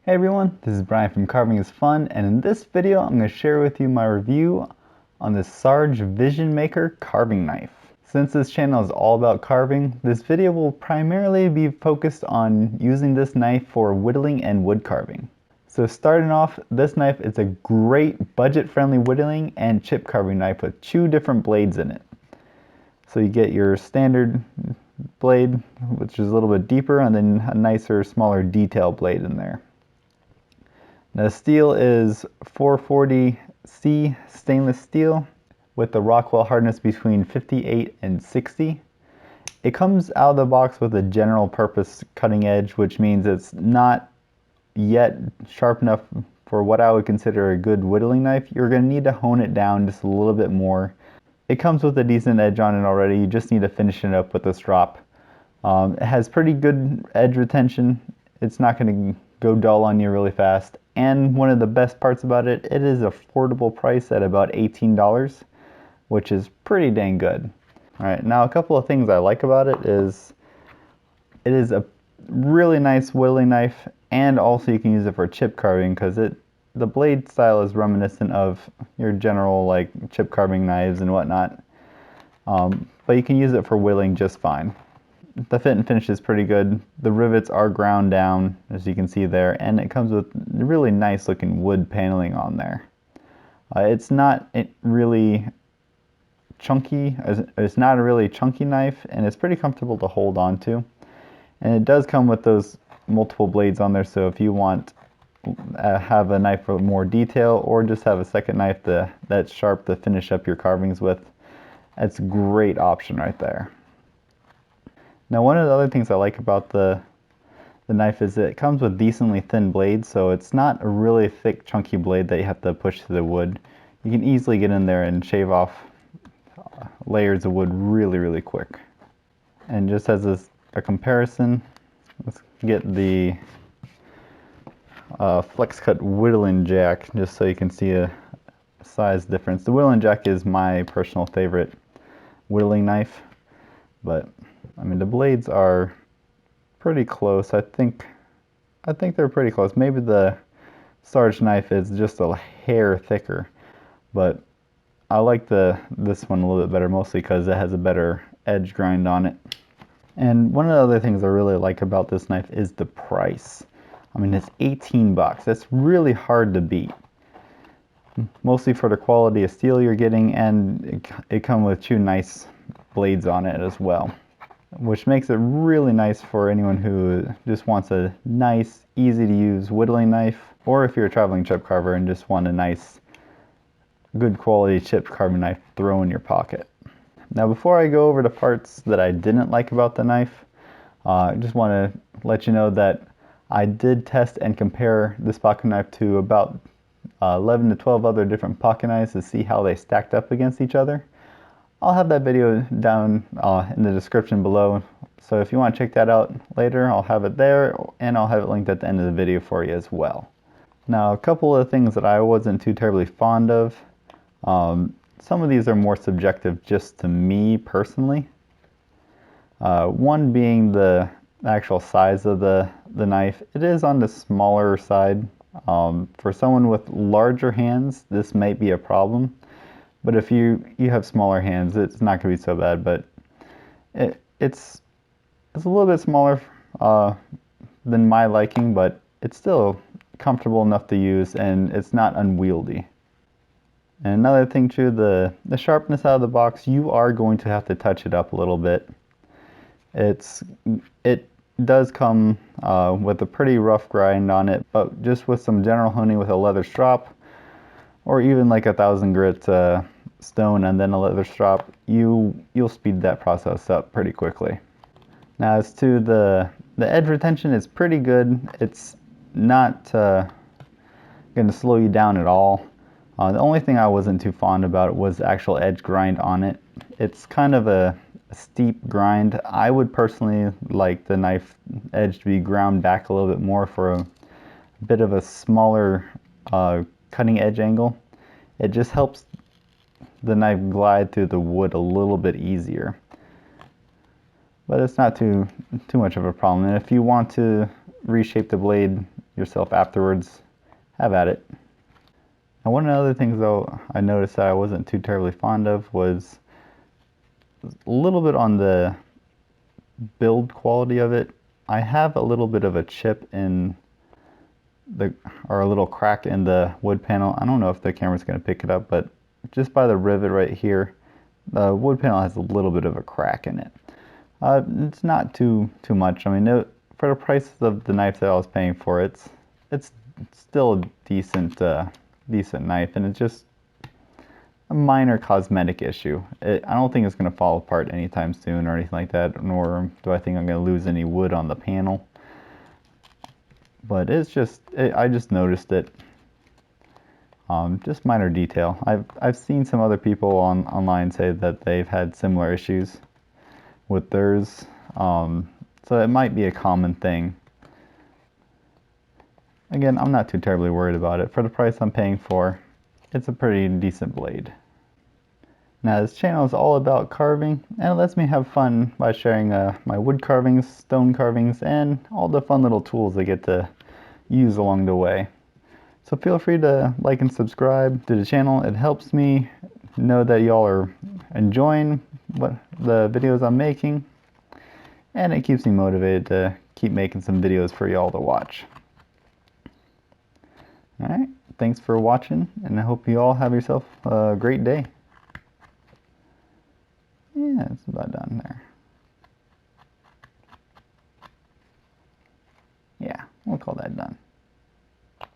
Hey everyone, this is Brian from Carving is Fun, and in this video I'm going to share with you my review on the Sarge Vision Maker carving knife. Since this channel is all about carving, this video will primarily be focused on using this knife for whittling and wood carving. So starting off, this knife is a great budget-friendly whittling and chip carving knife with 2 different blades in it. So you get your standard blade, which is a little bit deeper, and then a nicer, smaller detail blade in there. The steel is 440C stainless steel with the Rockwell hardness between 58 and 60. It comes out of the box with a general purpose cutting edge, which means it's not yet sharp enough for what I would consider a good whittling knife. You're going to need to hone it down just a little bit more. It comes with a decent edge on it already. You just need to finish it up with a strop. It has pretty good edge retention. It's not going to go dull on you really fast. And one of the best parts about it, it is affordable price at about $18, which is pretty dang good. All right, now a couple of things I like about it is a really nice whittling knife, and also you can use it for chip carving because the blade style is reminiscent of your general like chip carving knives and whatnot. But you can use it for whittling just fine. The fit and finish is pretty good. The rivets are ground down, as you can see there, and it comes with really nice looking wood paneling on there. It's not really chunky. It's not a really chunky knife, and it's pretty comfortable to hold on to. And it does come with those multiple blades on there, so if you want have a knife for more detail or just have a second knife that's sharp to finish up your carvings with, that's a great option right there. Now, one of the other things I like about the knife is it comes with decently thin blades, so it's not a really thick, chunky blade that you have to push through the wood. You can easily get in there and shave off layers of wood really, really quick. And just as a comparison, let's get the flex cut whittling jack, just so you can see a size difference. The whittling jack is my personal favorite whittling knife, but I mean, the blades are pretty close. I think they're pretty close. Maybe the Sarge knife is just a hair thicker, but I like this one a little bit better, mostly because it has a better edge grind on it. And one of the other things I really like about this knife is the price. I mean, it's 18 bucks. That's really hard to beat. Mostly for the quality of steel you're getting, and it comes with 2 nice blades on it as well, which makes it really nice for anyone who just wants a nice, easy to use whittling knife, or if you're a traveling chip carver and just want a nice, good quality chip carving knife to throw in your pocket. Now, before I go over the parts that I didn't like about the knife, I just want to let you know that I did test and compare this pocket knife to about 11 to 12 other different pocket knives to see how they stacked up against each other. I'll have that video down in the description below, so if you want to check that out later, I'll have it there, and I'll have it linked at the end of the video for you as well. Now, a couple of things that I wasn't too terribly fond of. Some of these are more subjective just to me personally. One being the actual size of the knife. It is on the smaller side. For someone with larger hands, this might be a problem. But if you have smaller hands, it's not going to be so bad. But it's a little bit smaller than my liking, but it's still comfortable enough to use, and it's not unwieldy. And another thing too, the sharpness out of the box, you are going to have to touch it up a little bit. It does come with a pretty rough grind on it, but just with some general honing with a leather strop, or even like 1,000 grit stone and then a leather strop, you'll speed that process up pretty quickly. Now, as to the edge retention, is pretty good. It's not going to slow you down at all. The only thing I wasn't too fond about it was the actual edge grind on it. It's kind of a steep grind. I would personally like the knife edge to be ground back a little bit more for a bit of a smaller cutting edge angle. It just helps the knife glide through the wood a little bit easier. But it's not too much of a problem. And if you want to reshape the blade yourself afterwards, have at it. And one of the other things though I noticed that I wasn't too terribly fond of was a little bit on the build quality of it. I have a little bit of a chip in or a little crack in the wood panel. I don't know if the camera's going to pick it up, but just by the rivet right here, the wood panel has a little bit of a crack in it. It's not too much. I mean, for the price of the knife that I was paying for, it's still a decent knife, and it's just a minor cosmetic issue. I don't think it's going to fall apart anytime soon or anything like that, nor do I think I'm going to lose any wood on the panel. But it's just, I just noticed it. Just minor detail. I've seen some other people online say that they've had similar issues with theirs. So it might be a common thing. Again, I'm not too terribly worried about it. For the price I'm paying for, it's a pretty decent blade. Now this channel is all about carving, and it lets me have fun by sharing my wood carvings, stone carvings, and all the fun little tools I get to use along the way. So feel free to like and subscribe to the channel. It helps me know that y'all are enjoying what the videos I'm making, and it keeps me motivated to keep making some videos for y'all to watch. Alright, thanks for watching, and I hope you all have yourself a great day. Yeah, it's about done there. Yeah, we'll call that done.